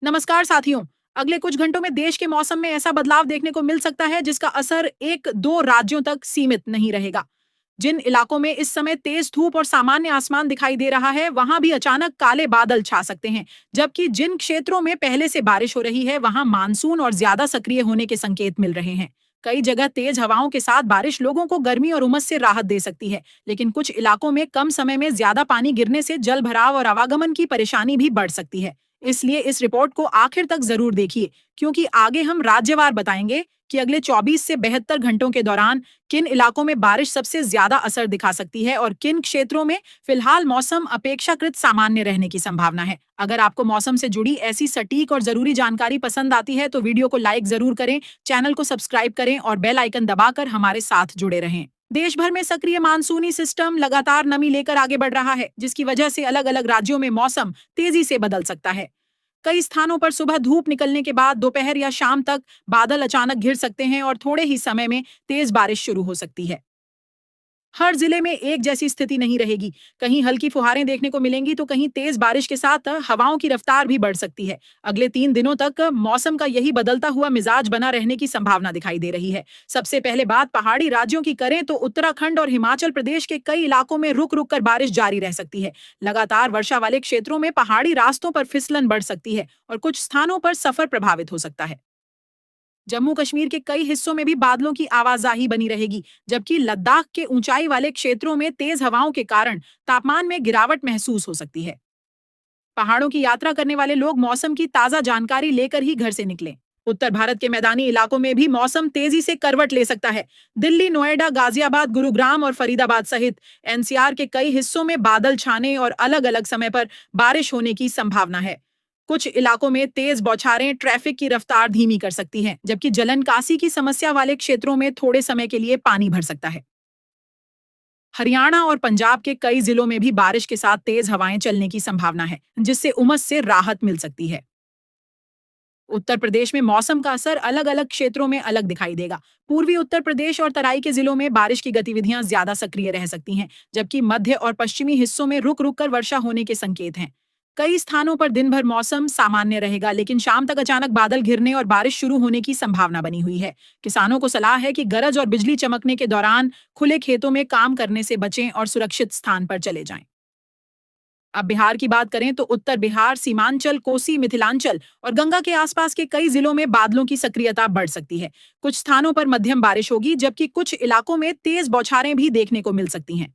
नमस्कार साथियों। अगले कुछ घंटों में देश के मौसम में ऐसा बदलाव देखने को मिल सकता है जिसका असर एक दो राज्यों तक सीमित नहीं रहेगा। जिन इलाकों में इस समय तेज धूप और सामान्य आसमान दिखाई दे रहा है वहां भी अचानक काले बादल छा सकते हैं, जबकि जिन क्षेत्रों में पहले से बारिश हो रही है वहां मानसून और ज्यादा सक्रिय होने के संकेत मिल रहे हैं। कई जगह तेज हवाओं के साथ बारिश लोगों को गर्मी और उमस से राहत दे सकती है, लेकिन कुछ इलाकों में कम समय में ज्यादा पानी गिरने से जल भराव और आवागमन की परेशानी भी बढ़ सकती है। इसलिए इस रिपोर्ट को आखिर तक जरूर देखिए, क्योंकि आगे हम राज्यवार बताएंगे कि अगले 24 से 72 घंटों के दौरान किन इलाकों में बारिश सबसे ज्यादा असर दिखा सकती है और किन क्षेत्रों में फिलहाल मौसम अपेक्षाकृत सामान्य रहने की संभावना है। अगर आपको मौसम से जुड़ी ऐसी सटीक और जरूरी जानकारी पसंद आती है तो वीडियो को लाइक जरूर करें, चैनल को सब्सक्राइब करें और बेल आइकन दबाकर हमारे साथ जुड़े रहें। देश भर में सक्रिय मानसूनी सिस्टम लगातार नमी लेकर आगे बढ़ रहा है, जिसकी वजह से अलग अलग राज्यों में मौसम तेजी से बदल सकता है। कई स्थानों पर सुबह धूप निकलने के बाद दोपहर या शाम तक बादल अचानक घिर सकते हैं और थोड़े ही समय में तेज बारिश शुरू हो सकती है। हर जिले में एक जैसी स्थिति नहीं रहेगी। कहीं हल्की फुहारें देखने को मिलेंगी तो कहीं तेज बारिश के साथ हवाओं की रफ्तार भी बढ़ सकती है। अगले 3 दिनों तक मौसम का यही बदलता हुआ मिजाज बना रहने की संभावना दिखाई दे रही है। सबसे पहले बात पहाड़ी राज्यों की करें तो उत्तराखंड और हिमाचल प्रदेश के कई इलाकों में रुक रुक कर बारिश जारी रह सकती है। लगातार वर्षा वाले क्षेत्रों में पहाड़ी रास्तों पर फिसलन बढ़ सकती है और कुछ स्थानों पर सफर प्रभावित हो सकता है। जम्मू कश्मीर के कई हिस्सों में भी बादलों की आवाजाही बनी रहेगी, जबकि लद्दाख के ऊंचाई वाले क्षेत्रों में तेज हवाओं के कारण तापमान में गिरावट महसूस हो सकती है। पहाड़ों की यात्रा करने वाले लोग मौसम की ताजा जानकारी लेकर ही घर से निकलें। उत्तर भारत के मैदानी इलाकों में भी मौसम तेजी से करवट ले सकता है। दिल्ली, नोएडा, गाजियाबाद, गुरुग्राम और फरीदाबाद सहित एनसीआर के कई हिस्सों में बादल छाने और अलग अलग समय पर बारिश होने की संभावना है। कुछ इलाकों में तेज बौछारें ट्रैफिक की रफ्तार धीमी कर सकती हैं, जबकि जलनकासी की समस्या वाले क्षेत्रों में थोड़े समय के लिए पानी भर सकता है। हरियाणा और पंजाब के कई जिलों में भी बारिश के साथ तेज हवाएं चलने की संभावना है, जिससे उमस से राहत मिल सकती है। उत्तर प्रदेश में मौसम का असर अलग अलग क्षेत्रों में अलग दिखाई देगा। पूर्वी उत्तर प्रदेश और तराई के जिलों में बारिश की गतिविधियां ज्यादा सक्रिय रह सकती हैं, जबकि मध्य और पश्चिमी हिस्सों में रुक रुक कर वर्षा होने के संकेत हैं। कई स्थानों पर दिन भर मौसम सामान्य रहेगा, लेकिन शाम तक अचानक बादल घिरने और बारिश शुरू होने की संभावना बनी हुई है। किसानों को सलाह है कि गरज और बिजली चमकने के दौरान खुले खेतों में काम करने से बचें और सुरक्षित स्थान पर चले जाएं। अब बिहार की बात करें तो उत्तर बिहार, सीमांचल, कोसी, मिथिलांचल और गंगा के आसपास के कई जिलों में बादलों की सक्रियता बढ़ सकती है। कुछ स्थानों पर मध्यम बारिश होगी, जबकि कुछ इलाकों में तेज बौछारें भी देखने को मिल सकती हैं।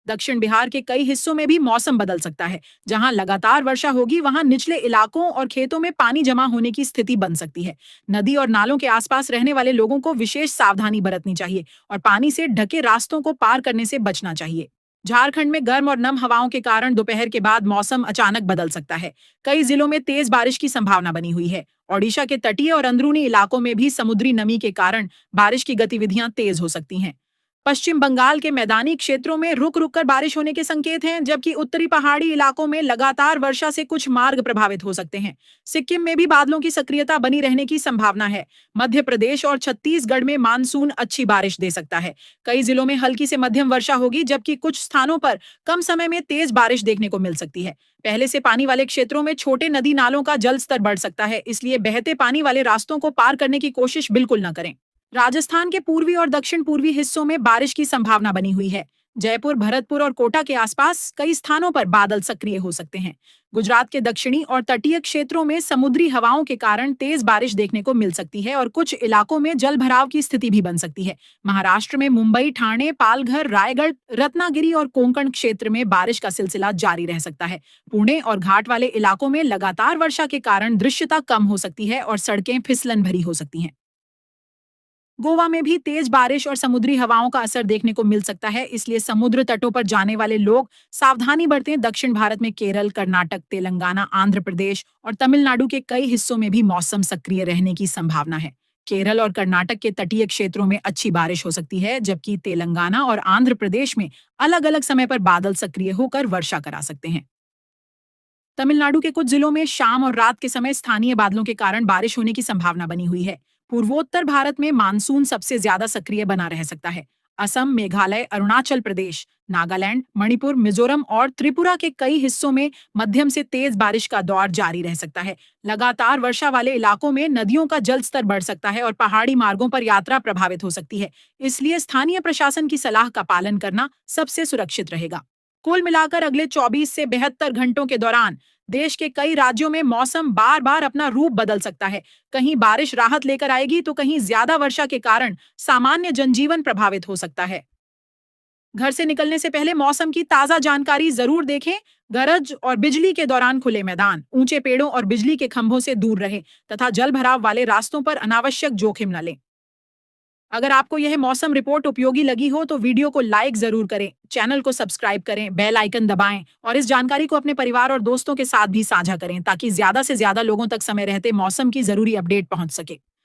दक्षिण बिहार के कई हिस्सों में भी मौसम बदल सकता है। जहां लगातार वर्षा होगी वहां निचले इलाकों और खेतों में पानी जमा होने की स्थिति बन सकती है। नदी और नालों के आसपास रहने वाले लोगों को विशेष सावधानी बरतनी चाहिए और पानी से ढके रास्तों को पार करने से बचना चाहिए। झारखंड में गर्म और नम हवाओं के कारण दोपहर के बाद मौसम अचानक बदल सकता है। कई जिलों में तेज बारिश की संभावना बनी हुई है। ओडिशा के तटीय और अंदरूनी इलाकों में भी समुद्री नमी के कारण बारिश की गतिविधियां तेज हो सकती हैं। पश्चिम बंगाल के मैदानी क्षेत्रों में रुक रुक कर बारिश होने के संकेत हैं, जबकि उत्तरी पहाड़ी इलाकों में लगातार वर्षा से कुछ मार्ग प्रभावित हो सकते हैं। सिक्किम में भी बादलों की सक्रियता बनी रहने की संभावना है। मध्य प्रदेश और छत्तीसगढ़ में मानसून अच्छी बारिश दे सकता है। कई जिलों में हल्की से मध्यम वर्षा होगी, जबकि कुछ स्थानों पर कम समय में तेज बारिश देखने को मिल सकती है। पहले से पानी वाले क्षेत्रों में छोटे नदी नालों का जल स्तर बढ़ सकता है, इसलिए बहते पानी वाले रास्तों को पार करने की कोशिश बिल्कुल न करें। राजस्थान के पूर्वी और दक्षिण पूर्वी हिस्सों में बारिश की संभावना बनी हुई है। जयपुर, भरतपुर और कोटा के आसपास कई स्थानों पर बादल सक्रिय हो सकते हैं। गुजरात के दक्षिणी और तटीय क्षेत्रों में समुद्री हवाओं के कारण तेज बारिश देखने को मिल सकती है और कुछ इलाकों में जल भराव की स्थिति भी बन सकती है। महाराष्ट्र में मुंबई, ठाणे, पालघर, रायगढ़, रत्नागिरी और कोंकण क्षेत्र में बारिश का सिलसिला जारी रह सकता है। पुणे और घाट वाले इलाकों में लगातार वर्षा के कारण दृश्यता कम हो सकती है और सड़कें फिसलन भरी हो सकती हैं। गोवा में भी तेज बारिश और समुद्री हवाओं का असर देखने को मिल सकता है, इसलिए समुद्र तटों पर जाने वाले लोग सावधानी बरतें। दक्षिण भारत में केरल, कर्नाटक, तेलंगाना, आंध्र प्रदेश और तमिलनाडु के कई हिस्सों में भी मौसम सक्रिय रहने की संभावना है। केरल और कर्नाटक के तटीय क्षेत्रों में अच्छी बारिश हो सकती है, जबकि तेलंगाना और आंध्र प्रदेश में अलग अलग समय पर बादल सक्रिय होकर वर्षा करा सकते हैं। तमिलनाडु के कुछ जिलों में शाम और रात के समय स्थानीय बादलों के कारण बारिश होने की संभावना बनी हुई है। पूर्वोत्तर भारत में मानसून सबसे ज्यादा सक्रिय बना रह सकता है। असम, मेघालय, अरुणाचल प्रदेश, नागालैंड, मणिपुर, मिजोरम और त्रिपुरा के कई हिस्सों में मध्यम से तेज बारिश का दौर जारी रह सकता है। लगातार वर्षा वाले इलाकों में नदियों का जल स्तर बढ़ सकता है और पहाड़ी मार्गों पर यात्रा प्रभावित हो सकती है। इसलिए स्थानीय प्रशासन की सलाह का पालन करना सबसे सुरक्षित रहेगा। कुल मिलाकर अगले 24 से 72 घंटों के दौरान देश के कई राज्यों में मौसम बार बार अपना रूप बदल सकता है। कहीं बारिश राहत लेकर आएगी तो कहीं ज्यादा वर्षा के कारण सामान्य जनजीवन प्रभावित हो सकता है। घर से निकलने से पहले मौसम की ताजा जानकारी जरूर देखें। गरज और बिजली के दौरान खुले मैदान, ऊंचे पेड़ों और बिजली के खंभों से दूर रहें तथा जल भराव वाले रास्तों पर अनावश्यक जोखिम न लें। अगर आपको यह मौसम रिपोर्ट उपयोगी लगी हो तो वीडियो को लाइक जरूर करें, चैनल को सब्सक्राइब करें, बेल आइकन दबाएं और इस जानकारी को अपने परिवार और दोस्तों के साथ भी साझा करें ताकि ज्यादा से ज्यादा लोगों तक समय रहते मौसम की जरूरी अपडेट पहुंच सके।